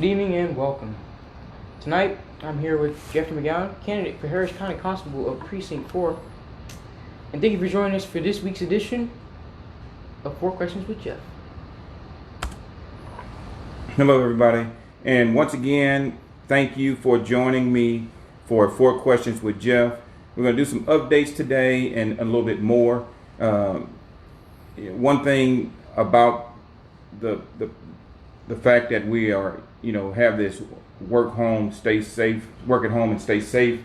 Good evening and welcome. Tonight, I'm here with Jeffery McGowen, candidate for Harris County Constable of Precinct 4. And thank you for joining us for this week's edition of 4 Questions with Jeff. Hello, everybody. And once again, thank you for joining me for 4 Questions with Jeff. We're going to do some updates today and a little bit more. One thing about the fact that we are, have this work at home and stay safe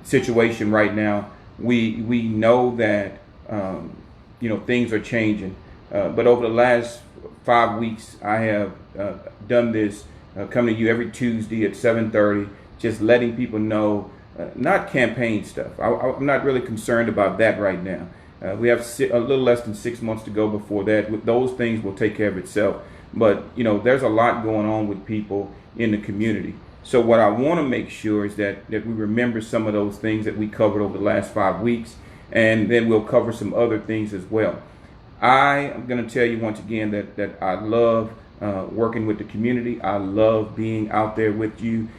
situation right now. We know that things are changing. But over the last 5 weeks, I have done this, coming to you every Tuesday at 7:30, just letting people know, not campaign stuff. I'm not really concerned about that right now. We have a little less than 6 months to go before that. Those things will take care of itself. But, there's a lot going on with people in the community. So what I want to make sure is that we remember some of those things that we covered over the last 5 weeks, and then we'll cover some other things as well. I am going to tell you once again that I love working with the community. I love being out there with you,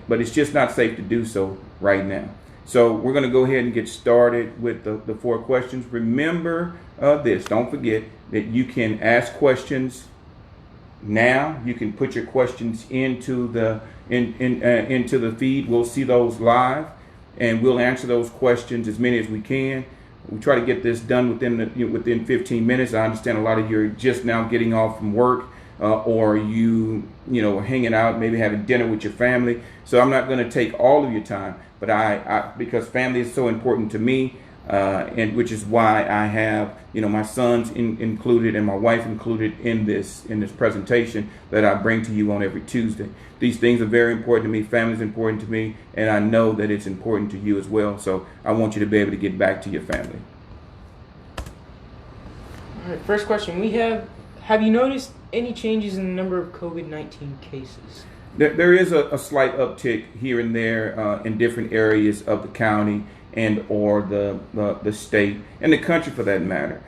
but it's just not safe to do so right now. So we're going to go ahead and get started with the 4 questions. Remember this. Don't forget that you can ask questions now. You can put your questions into the feed. We'll see those live, and we'll answer those questions, as many as we can. We try to get this done within 15 minutes. I understand a lot of you are just now getting off from work, or you hanging out, maybe having dinner with your family. So I'm not going to take all of your time, but I because family is so important to me, and which is why I have my sons included and my wife included in this presentation that I bring to you on every Tuesday. These things are very important to me. Family is important to me, and I know that it's important to you as well. So I want you to be able to get back to your family. All right, first question we have you noticed any changes in the number of COVID-19 cases? There is a slight uptick here and there in different areas of the county and or the state and the country for that matter.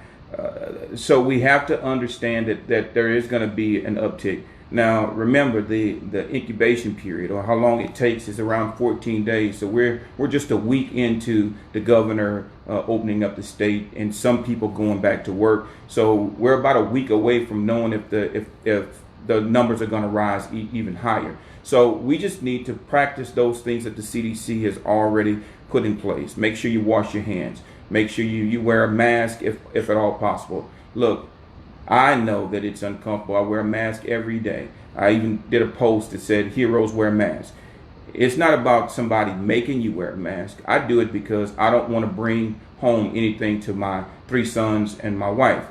So we have to understand that there is going to be an uptick. Now, remember the incubation period, or how long it takes, is around 14 days. So we're just a week into the governor opening up the state and some people going back to work. So we're about a week away from knowing if the numbers are going to rise even higher. So we just need to practice those things that the CDC has already put in place. Make sure you wash your hands. Make sure you wear a mask if at all possible. Look, I know that it's uncomfortable. I wear a mask every day. I even did a post that said, "Heroes wear masks." It's not about somebody making you wear a mask. I do it because I don't want to bring home anything to my 3 sons and my wife,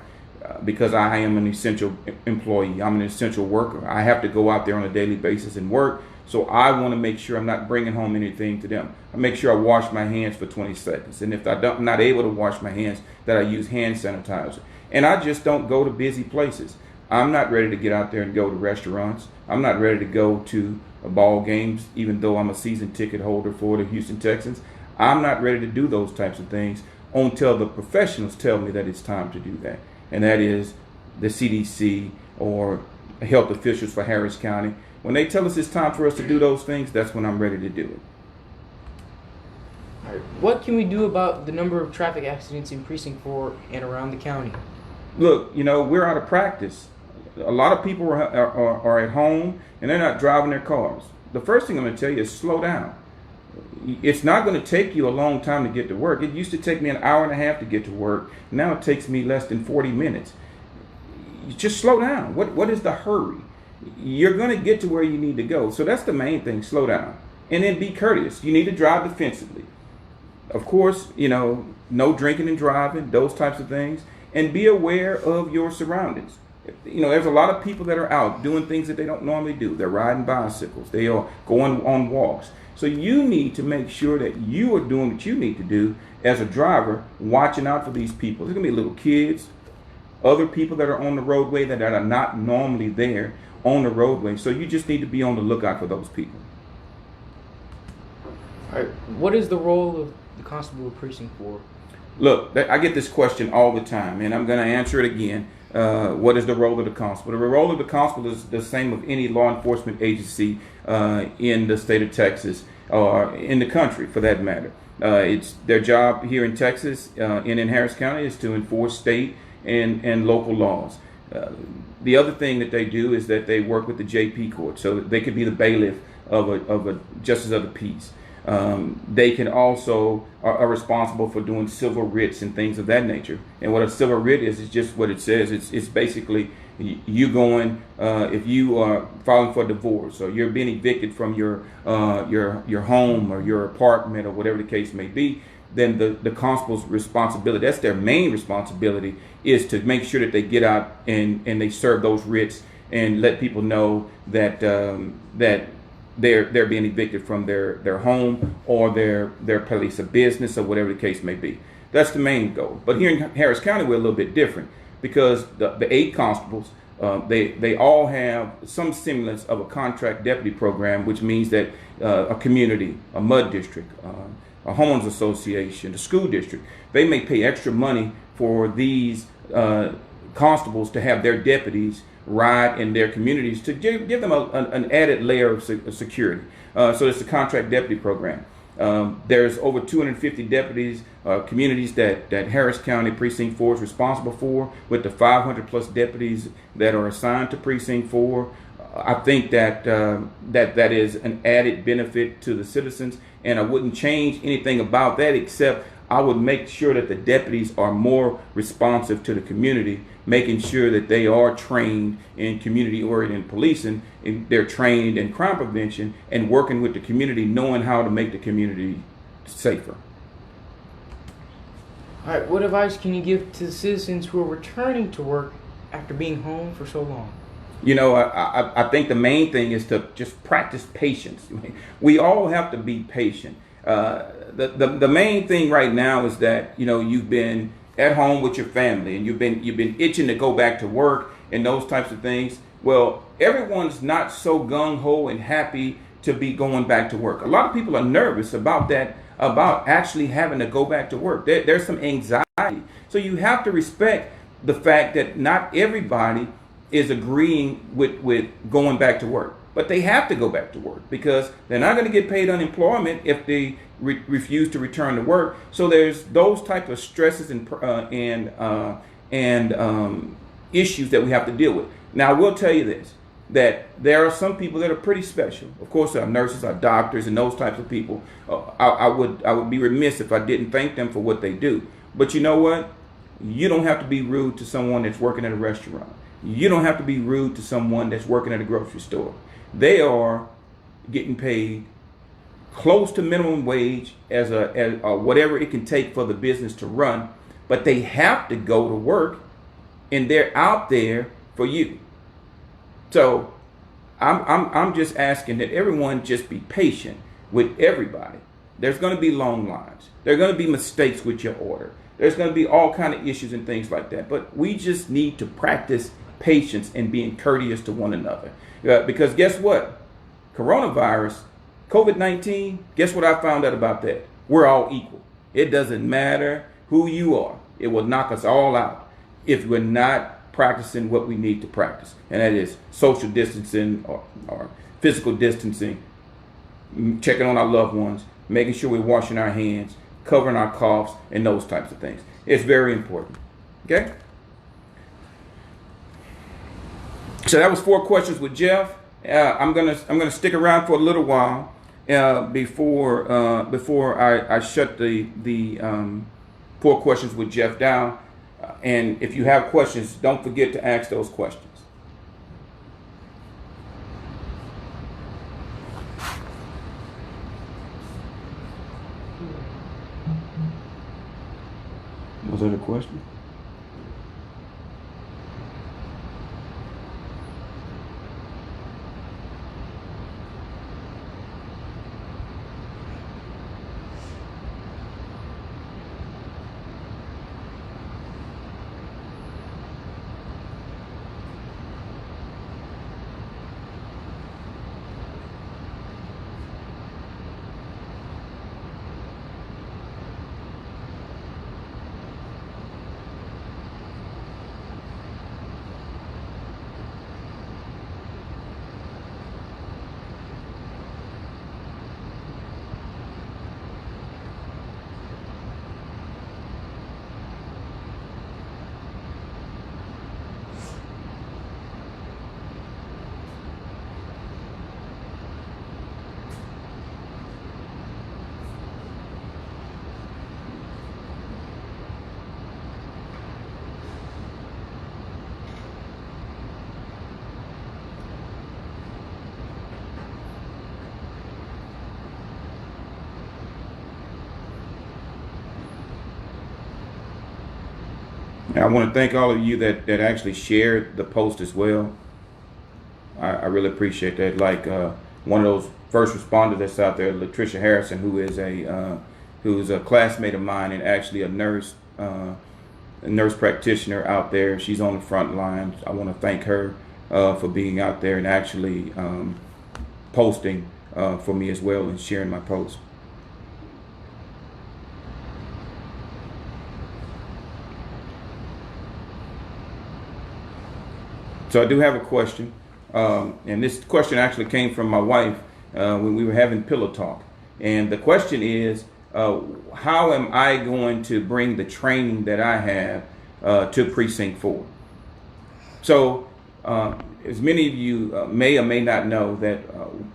because I am an essential employee. I'm an essential worker. I have to go out there on a daily basis and work. So I want to make sure I'm not bringing home anything to them. I make sure I wash my hands for 20 seconds. And if I'm not able to wash my hands, that I use hand sanitizer. And I just don't go to busy places. I'm not ready to get out there and go to restaurants. I'm not ready to go to ball games, even though I'm a season ticket holder for the Houston Texans. I'm not ready to do those types of things until the professionals tell me that it's time to do that. And that is the CDC or health officials for Harris County. When they tell us it's time for us to do those things, that's when I'm ready to do it. All right, what can we do about the number of traffic accidents in Precinct 4 and around the county? Look, we're out of practice. A lot of people are at home and they're not driving their cars. The first thing I'm going to tell you is slow down. It's not going to take you a long time to get to work. It used to take me an hour and a half to get to work. Now it takes me less than 40 minutes. Just slow down. What is the hurry? You're going to get to where you need to go. So that's the main thing, slow down. And then be courteous. You need to drive defensively. Of course, no drinking and driving, those types of things. And be aware of your surroundings. There's a lot of people that are out doing things that they don't normally do. They're riding bicycles. They are going on walks. So you need to make sure that you are doing what you need to do as a driver, watching out for these people. There's going to be little kids, other people that are on the roadway that are not normally there on the roadway. So you just need to be on the lookout for those people. All right, what is the role of the constable of Precinct 4? Look, I get this question all the time, and I'm going to answer it again. What is the role of the constable? The role of the constable is the same of any law enforcement agency in the state of Texas or in the country, for that matter. It's their job here in Texas and in Harris County is to enforce state and local laws. The other thing that they do is that they work with the JP court, so they could be the bailiff of a justice of the peace. They can also are responsible for doing civil writs and things of that nature. And what a civil writ is just what it says. It's basically you going if you are filing for divorce or you're being evicted from your home or your apartment or whatever the case may be. Then the constable's responsibility, that's their main responsibility, is to make sure that they get out and they serve those writs and let people know that that they're being evicted from their home or their place of business or whatever the case may be. That's the main goal. But here in Harris County, we're a little bit different because the 8 constables, they all have some semblance of a contract deputy program, which means that a community, a mud district, a homeowners association, the school district, they may pay extra money for these constables to have their deputies ride in their communities to give them an added layer of security. So it's a contract deputy program. There's over 250 deputies, communities that Harris County Precinct 4 is responsible for, with the 500 plus deputies that are assigned to Precinct 4. I think that that is an added benefit to the citizens, and I wouldn't change anything about that except I would make sure that the deputies are more responsive to the community, making sure that they are trained in community-oriented policing, and they're trained in crime prevention and working with the community, knowing how to make the community safer. All right, what advice can you give to the citizens who are returning to work after being home for so long? You know, I think the main thing is to just practice patience. We all have to be patient. The main thing right now is that, you know, you've been at home with your family and you've been itching to go back to work and those types of things. Well, everyone's not so gung-ho and happy to be going back to work. A lot of people are nervous about that, about actually having to go back to work. There's some anxiety. So you have to respect the fact that not everybody is agreeing with going back to work. But they have to go back to work because they're not going to get paid unemployment if they refuse to return to work. So there's those types of stresses and issues that we have to deal with. Now, I will tell you this, that there are some people that are pretty special. Of course, there are nurses, our doctors, and those types of people. I would be remiss if I didn't thank them for what they do. But you know what? You don't have to be rude to someone that's working at a restaurant. You don't have to be rude to someone that's working at a grocery store. They are getting paid close to minimum wage as whatever it can take for the business to run, but they have to go to work, and they're out there for you. So I'm just asking that everyone just be patient with everybody. There's going to be long lines. There are going to be mistakes with your order. There's going to be all kind of issues and things like that. But we just need to practice patience and being courteous to one another. Because guess what? Coronavirus, COVID-19, guess what I found out about that? We're all equal. It doesn't matter who you are. It will knock us all out if we're not practicing what we need to practice. And that is social distancing or physical distancing, checking on our loved ones, making sure we're washing our hands, covering our coughs, and those types of things. It's very important. Okay? So that was 4 questions with Jeff. I'm gonna stick around for a little while before I shut the 4 questions with Jeff down. And if you have questions, don't forget to ask those questions. Was that a question? And I want to thank all of you that actually shared the post as well. I really appreciate that. Like one of those first responders that's out there, Latricia Harrison, who's a classmate of mine and actually a nurse practitioner out there. She's on the front lines. I want to thank her for being out there and actually posting for me as well and sharing my posts. So I do have a question, and this question actually came from my wife when we were having pillow talk. And the question is, how am I going to bring the training that I have to Precinct 4? So, as many of you may or may not know, that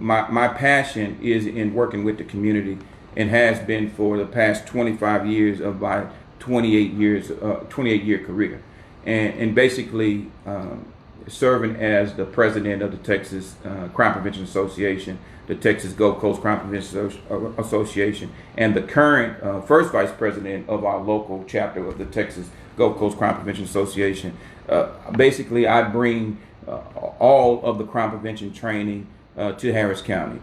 my passion is in working with the community and has been for the past 25 years of my 28-year career. And basically, serving as the president of the Texas Crime Prevention Association, the Texas Gulf Coast Crime Prevention Association, and the current first vice president of our local chapter of the Texas Gulf Coast Crime Prevention Association. Basically, I bring all of the crime prevention training to Harris County,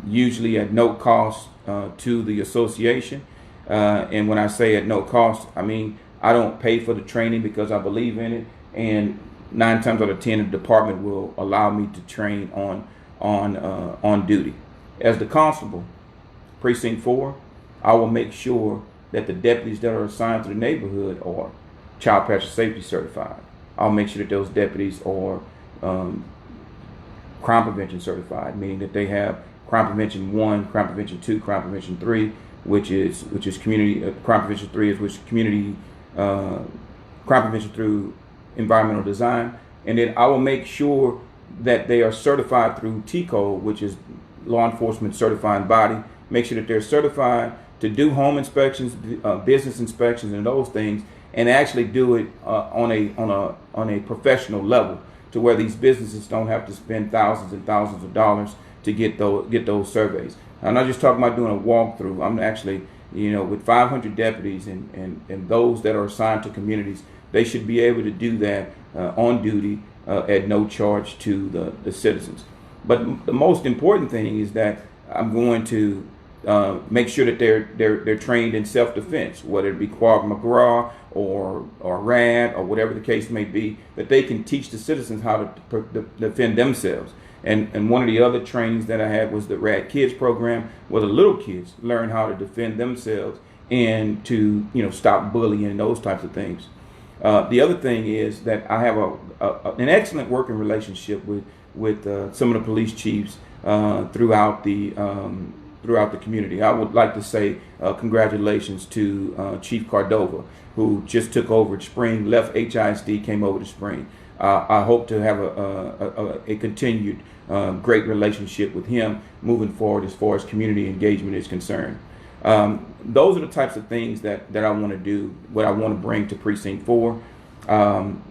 usually at no cost to the association. And when I say at no cost, I mean I don't pay for the training because I believe in it, and 9 times out of 10, the department will allow me to train on duty. As the constable, Precinct 4, I will make sure that the deputies that are assigned to the neighborhood are child passenger safety certified. I'll make sure that those deputies are crime prevention certified, meaning that they have crime prevention 1, crime prevention 2, crime prevention 3, which is community crime prevention 3 is which community crime prevention through environmental design. And then I will make sure that they are certified through TCO, which is law enforcement certifying body. Make sure that they're certified to do home inspections, business inspections, and those things, and actually do it on a professional level, to where these businesses don't have to spend thousands and thousands of dollars to get those surveys. I'm not just talking about doing a walkthrough. I'm actually, with 500 deputies and those that are assigned to communities, they should be able to do that on duty at no charge to the citizens. But the most important thing is that I'm going to make sure that they're trained in self-defense, whether it be Krav Maga or RAD or whatever the case may be, that they can teach the citizens how to defend themselves. And one of the other trainings that I had was the RAD Kids program, where the little kids learn how to defend themselves and to stop bullying and those types of things. The other thing is that I have an excellent working relationship with some of the police chiefs throughout the community. I would like to say congratulations to Chief Cordova, who just took over at Spring, left HISD, came over to Spring. I hope to have a continued great relationship with him moving forward as far as community engagement is concerned. Those are the types of things that I want to do, what I want to bring to Precinct 4. And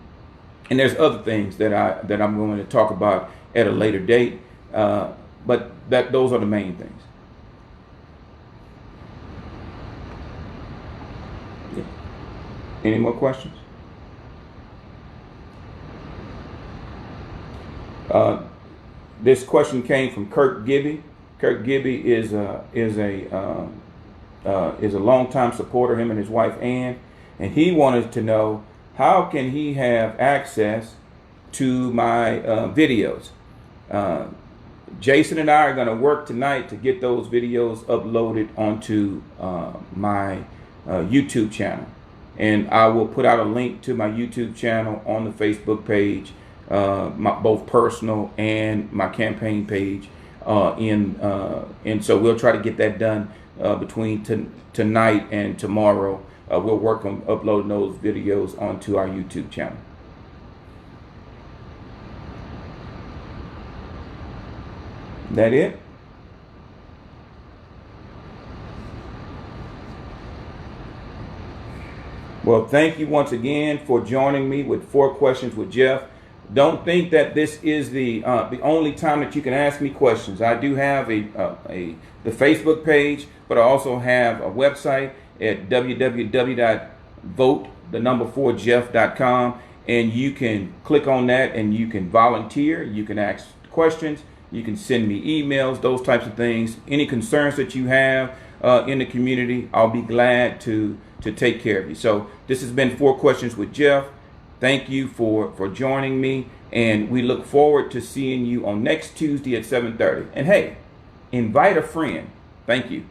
there's other things that I'm going to talk about at a later date, but those are the main things. Yeah. Any more questions? This question came from Kirk Gibby. Kirk Gibby is a longtime supporter, him and his wife Ann, and he wanted to know, how can he have access to my videos? Jason and I are going to work tonight to get those videos uploaded onto my YouTube channel, and I will put out a link to my YouTube channel on the Facebook page, both personal and my campaign page, and so we'll try to get that done between tonight and tomorrow. We'll work on uploading those videos onto our YouTube channel. That it? Well, thank you once again for joining me with 4 Questions with Jeff. Don't think that this is the only time that you can ask me questions. I do have the Facebook page, but I also have a website at www.vote the number 4jeff.com, and you can click on that and you can volunteer. You can ask questions. You can send me emails, those types of things. Any concerns that you have in the community, I'll be glad to take care of you. So this has been 4 Questions with Jeff. Thank you for joining me, and we look forward to seeing you on next Tuesday at 7:30. And hey, invite a friend. Thank you.